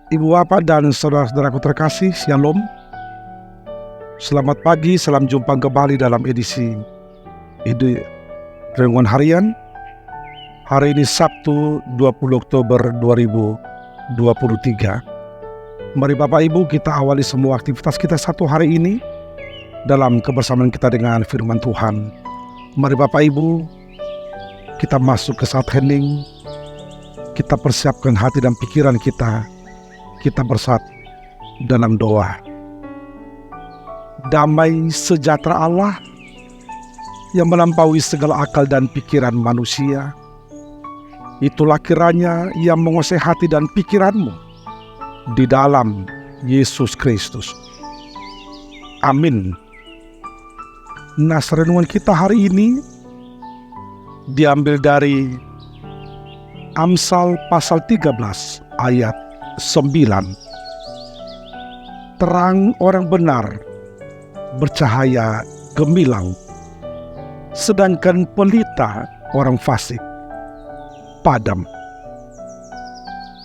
Ibu bapak dan saudara-saudaraku terkasih, Shalom. Selamat pagi, salam jumpa kembali dalam edisi Renungan Harian. Hari ini Sabtu 20 Oktober 2023. Mari Bapak Ibu kita awali semua aktivitas kita satu hari ini dalam kebersamaan kita dengan firman Tuhan. Mari Bapak Ibu kita masuk ke saat hening, kita persiapkan hati dan pikiran kita bersatu dalam doa. Damai sejahtera Allah yang melampaui segala akal dan pikiran manusia, itulah kiranya yang menguasai hati dan pikiranmu di dalam Yesus Kristus. Amin. Nas renungan kita hari ini diambil dari Amsal pasal 13 ayat 9. Terang orang benar bercahaya gemilang, sedangkan pelita orang fasik padam.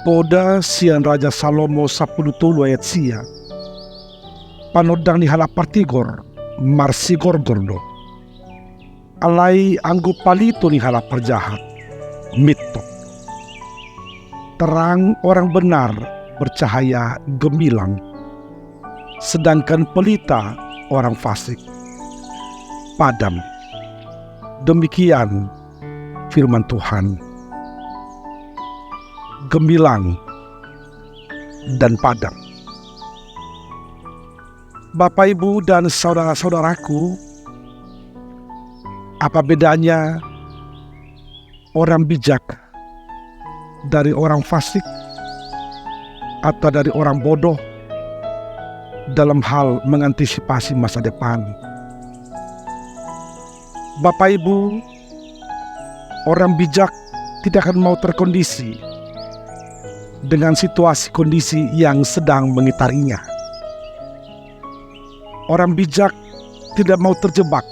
Poda sian Raja Salomo 10 ayat sia panodang ni halap partigor marsigor gordo alai anggo palito ni halap perjahat mito. Terang orang benar bercahaya gemilang, sedangkan pelita orang fasik padam. Demikian firman Tuhan. Gemilang dan padam. Bapak, Ibu, dan saudara-saudaraku, apa bedanya orang bijak dari orang fasik atau dari orang bodoh dalam hal mengantisipasi masa depan? Bapak Ibu, orang bijak tidak akan mau terkondisi dengan situasi kondisi yang sedang mengitarinya. Orang bijak tidak mau terjebak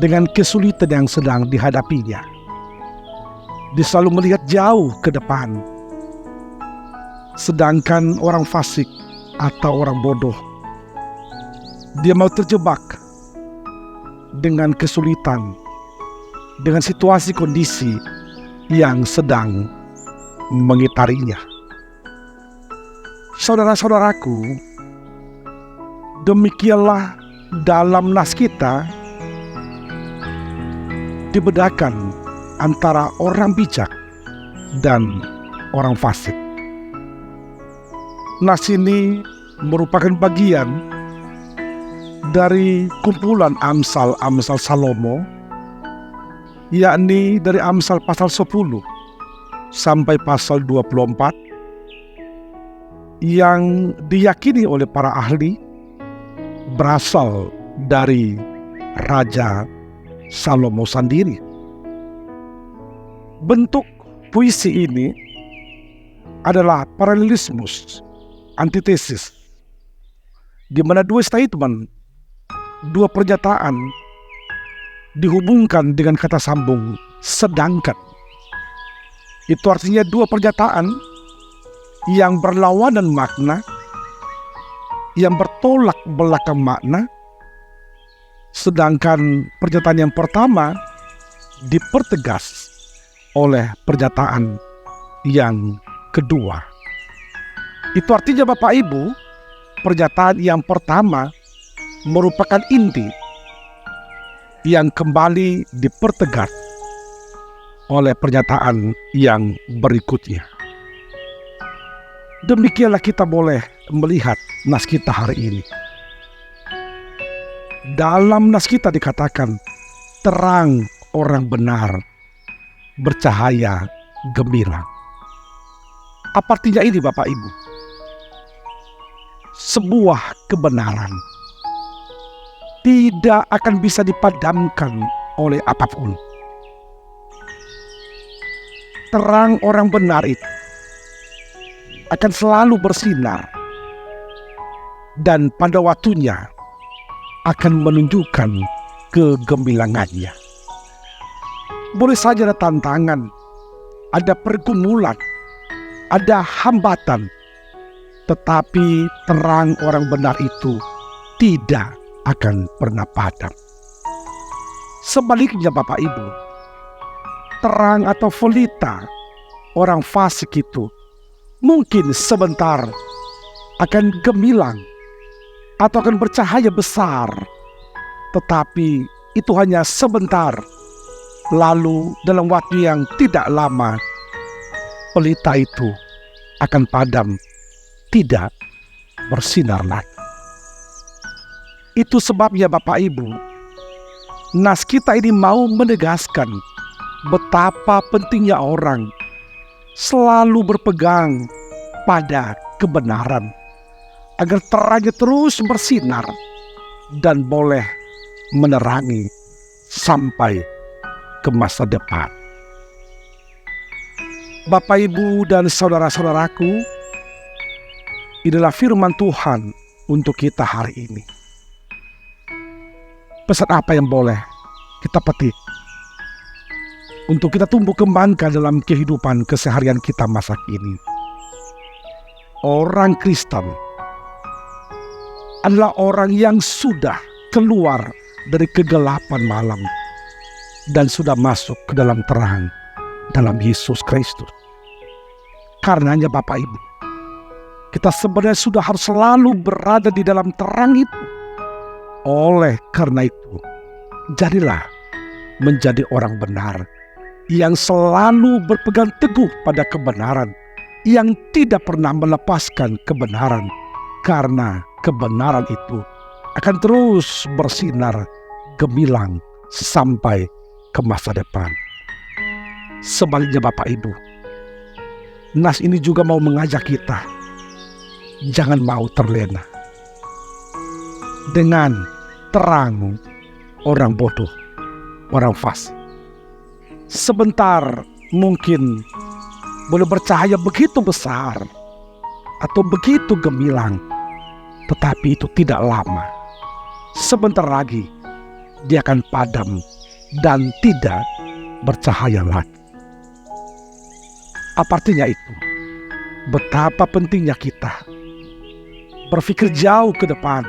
dengan kesulitan yang sedang dihadapinya. Dia selalu melihat jauh ke depan. Sedangkan orang fasik atau orang bodoh, dia mau terjebak dengan kesulitan, dengan situasi kondisi yang sedang mengitarinya. Saudara-saudaraku, demikianlah dalam nas kita dibedakan antara orang bijak dan orang fasik. Nas ini merupakan bagian dari kumpulan Amsal Salomo, yakni dari Amsal pasal 10 sampai pasal 24, yang diyakini oleh para ahli berasal dari Raja Salomo sendiri. Bentuk puisi ini adalah paralelismus, antitesis, di mana dua statement, dua pernyataan dihubungkan dengan kata sambung sedangkan. Itu artinya dua pernyataan yang berlawanan makna, yang bertolak belakang makna. Sedangkan pernyataan yang pertama dipertegas oleh pernyataan yang kedua. Itu artinya Bapak Ibu, pernyataan yang pertama merupakan inti yang kembali dipertegas oleh pernyataan yang berikutnya. Demikianlah kita boleh melihat nas kita hari ini. Dalam nas kita dikatakan terang orang benar bercahaya gemilang. Apa artinya ini Bapak Ibu? Sebuah kebenaran tidak akan bisa dipadamkan oleh apapun. Terang orang benar itu akan selalu bersinar dan pada waktunya akan menunjukkan kegemilangannya. Boleh saja ada tantangan, ada pergumulan, ada hambatan, tetapi terang orang benar itu tidak akan pernah padam. Sebaliknya Bapak Ibu, terang atau pelita orang fasik itu mungkin sebentar akan gemilang atau akan bercahaya besar, tetapi itu hanya sebentar. Lalu dalam waktu yang tidak lama, pelita itu akan padam, tidak bersinar lagi. Itu sebabnya Bapak Ibu, nas kita ini mau menegaskan betapa pentingnya orang selalu berpegang pada kebenaran, agar terangnya terus bersinar dan boleh menerangi sampai ke masa depan. Bapak, Ibu, dan saudara-saudaraku, inilah firman Tuhan untuk kita hari ini. Pesan apa yang boleh kita petik untuk kita tumbuh kembangkan dalam kehidupan keseharian kita masa kini? Orang Kristen adalah orang yang sudah keluar dari kegelapan malam dan sudah masuk ke dalam terang dalam Yesus Kristus. Karenanya Bapak Ibu, kita sebenarnya sudah harus selalu berada di dalam terang itu. Oleh karena itu, jadilah menjadi orang benar yang selalu berpegang teguh pada kebenaran, yang tidak pernah melepaskan kebenaran, karena kebenaran itu akan terus bersinar gemilang sampai ke masa depan. Sebaliknya Bapak Ibu, nas ini juga mau mengajak kita jangan mau terlena dengan terang orang bodoh, orang fasik. Sebentar mungkin boleh bercahaya begitu besar atau begitu gemilang, tetapi itu tidak lama. Sebentar lagi dia akan padam dan tidak bercahaya lagi. Apa artinya itu? Betapa pentingnya kita berpikir jauh ke depan,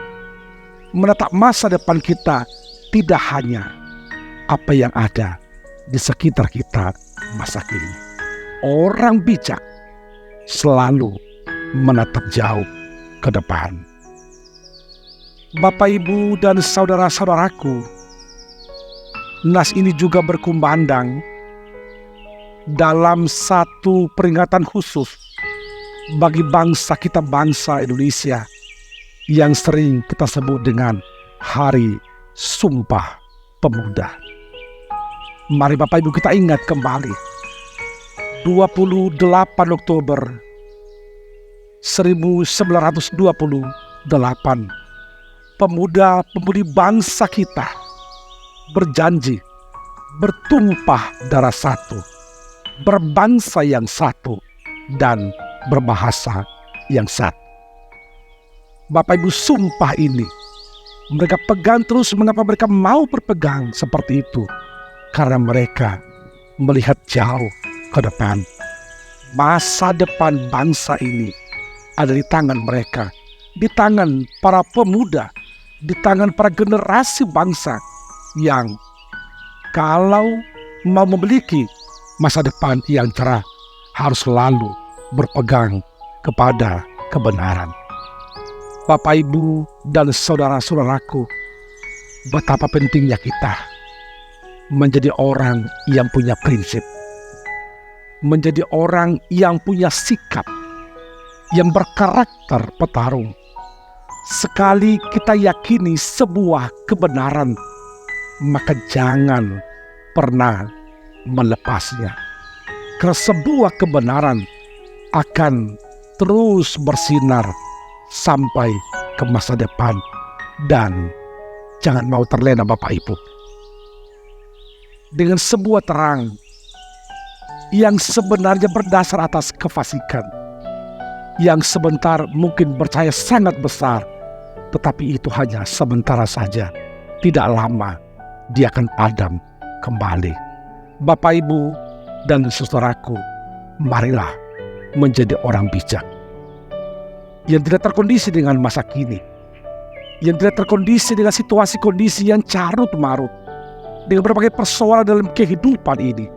menatap masa depan kita, tidak hanya apa yang ada di sekitar kita masa kini. Orang bijak selalu menatap jauh ke depan. Bapak, Ibu, dan saudara-saudaraku, nas ini juga berkumandang dalam satu peringatan khusus bagi bangsa kita, bangsa Indonesia, yang sering kita sebut dengan Hari Sumpah Pemuda. Mari Bapak Ibu kita ingat kembali 28 Oktober 1928, pemuda-pemudi bangsa kita berjanji bertumpah darah satu, berbangsa yang satu, dan berbahasa yang satu. Bapak Ibu, sumpah ini mereka pegang terus. Mengapa mereka mau berpegang seperti itu? Karena mereka melihat jauh ke depan. Masa depan bangsa ini ada di tangan mereka, di tangan para pemuda, di tangan para generasi bangsa yang kalau mau memiliki masa depan yang cerah harus selalu berpegang kepada kebenaran. Bapak, Ibu, dan saudara-saudaraku, betapa pentingnya kita menjadi orang yang punya prinsip, menjadi orang yang punya sikap, yang berkarakter petarung. Sekali kita yakini sebuah kebenaran, maka jangan pernah melepasnya. Karena sebuah kebenaran akan terus bersinar sampai ke masa depan. Dan jangan mau terlena Bapak Ibu dengan sebuah terang yang sebenarnya berdasar atas kefasikan, yang sebentar mungkin bercahaya sangat besar, tetapi itu hanya sementara saja. Tidak lama dia akan padam kembali. Bapak, Ibu, dan saudaraku, marilah menjadi orang bijak. yang tidak terkondisi dengan masa kini, yang tidak terkondisi dengan situasi kondisi yang carut marut, dengan berbagai persoalan dalam kehidupan ini.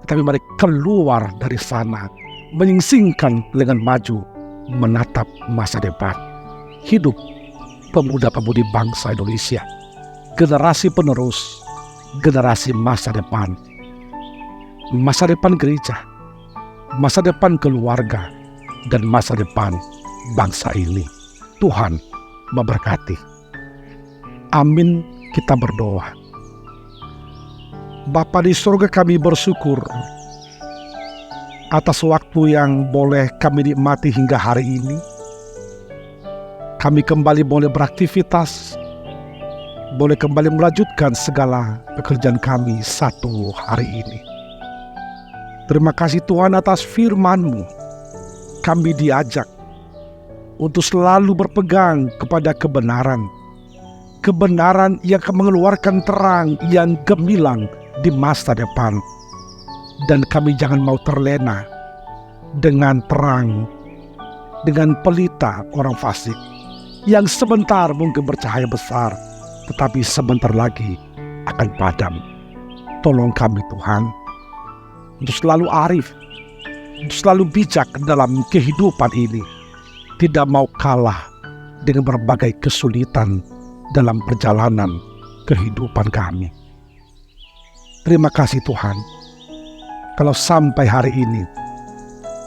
Tetapi mari keluar dari sana, menyingsingkan dengan maju, menatap masa depan. Hidup pemuda-pemudi bangsa Indonesia, generasi penerus, generasi masa depan gereja, masa depan keluarga, dan masa depan bangsa ini. Tuhan memberkati. Amin. Kita berdoa. Bapa di surga, kami bersyukur atas waktu yang boleh kami nikmati hingga hari ini. Kami kembali boleh beraktivitas, boleh kembali melanjutkan segala pekerjaan kami satu hari ini. Terima kasih Tuhan atas firman-Mu. Kami diajak untuk selalu berpegang kepada kebenaran. Kebenaran yang akan mengeluarkan terang yang gemilang di masa depan. Dan kami jangan mau terlena dengan terang, dengan pelita orang fasik yang sebentar mungkin bercahaya besar, tetapi sebentar lagi akan padam. Tolong kami Tuhan, untuk selalu arif, untuk selalu bijak dalam kehidupan ini, tidak mau kalah dengan berbagai kesulitan dalam perjalanan kehidupan kami. Terima kasih Tuhan, kalau sampai hari ini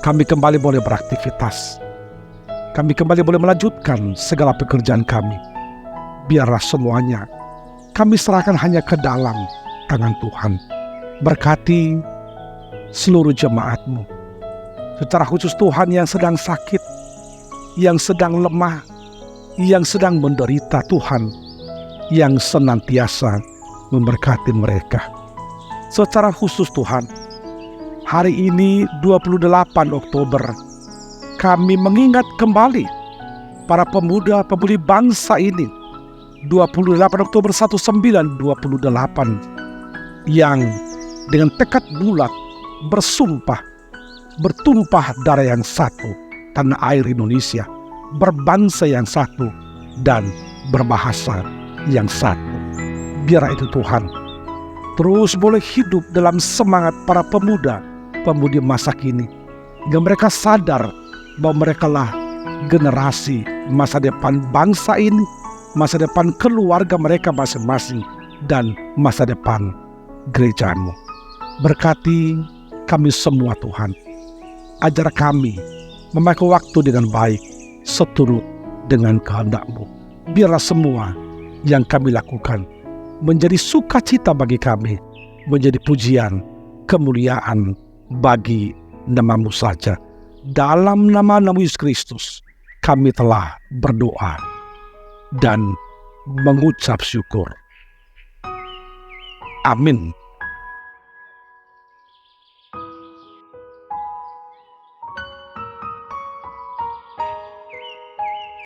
kami kembali boleh beraktivitas, kami kembali boleh melanjutkan segala pekerjaan kami. Biarlah semuanya kami serahkan hanya ke dalam tangan Tuhan. Berkati seluruh jemaat-Mu, secara khusus Tuhan yang sedang sakit, yang sedang lemah, yang sedang menderita. Tuhan yang senantiasa memberkati mereka. Secara khusus Tuhan, hari ini 28 Oktober, kami mengingat kembali para pemuda-pemudi bangsa ini. 28 Oktober 1928 yang dengan tekad bulat bersumpah, bertumpah darah yang satu, tanah air Indonesia, berbangsa yang satu, dan berbahasa yang satu. Biar itu Tuhan terus boleh hidup dalam semangat para pemuda pemudi masa kini, hingga mereka sadar bahwa mereka lah generasi masa depan bangsa ini, masa depan keluarga mereka masing-masing, dan masa depan gereja-Mu. Berkati kami semua Tuhan. Ajar kami memakai waktu dengan baik, seturut dengan kehendak-Mu. Biarlah semua yang kami lakukan menjadi sukacita bagi kami, menjadi pujian, kemuliaan bagi nama-Mu saja. Dalam nama Yesus Kristus kami telah berdoa dan mengucap syukur. Amin.